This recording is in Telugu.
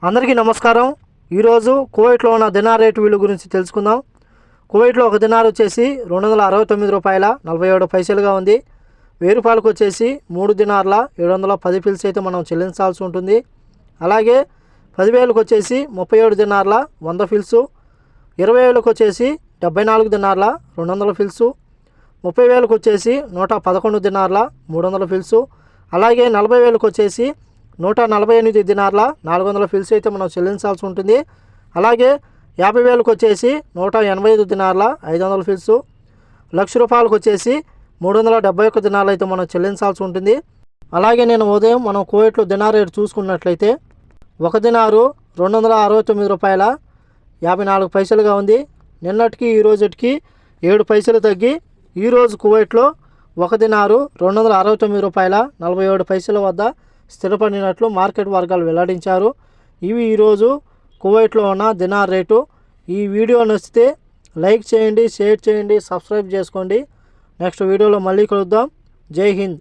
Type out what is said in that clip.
అందరికీ నమస్కారం. ఈరోజు కువైట్లో ఉన్న దినార్ రేటు విలువ గురించి తెలుసుకుందాం. కువైట్లో ఒక దినార్ వచ్చేసి 269 రూపాయల 47 పైసలుగా ఉంది. 1000 రూపాయలకు వచ్చేసి 3 దినార్ల 710 ఫిల్స్ అయితే మనం చెల్లించాల్సి ఉంటుంది. అలాగే 10,000కు వచ్చేసి 37 దినార్ల 100 ఫిల్స్, 20,000కు వచ్చేసి 74 దినార్ల 200 ఫిల్స్, 30,000కు వచ్చేసి 111 దినార్ల 300 ఫిల్స్, అలాగే 40,000కు వచ్చేసి 148 దినార్ల 400 ఫిల్స్ అయితే మనం చెల్లించాల్సి ఉంటుంది. అలాగే 50,000కు వచ్చేసి 185 దినార్ల 500 ఫిల్స్, 1,00,000 రూపాయలకు వచ్చేసి 371 దినార్లు అయితే మనం చెల్లించాల్సి ఉంటుంది. అలాగే నేను ఉదయం మనం కువైట్లో దినార్ రేటు చూసుకున్నట్లయితే ఒక దినారు 269 రూపాయల 54 పైసలుగా ఉంది. నిన్నటికి ఈ రోజుకి 7 పైసలు తగ్గి ఈరోజు కువైట్లో ఒక దినారు 269 రూపాయల 47 పైసల వద్ద స్థిరపడినట్లు మార్కెట్ వర్గాలు వెల్లడించారు. ఇవి ఈరోజు కువైట్లో ఉన్న దినార్ రేటు. ఈ వీడియో నచ్చితే లైక్ చేయండి, షేర్ చేయండి, సబ్స్క్రైబ్ చేసుకోండి. నెక్స్ట్ వీడియోలో మళ్ళీ కలుద్దాం. జై హింద్.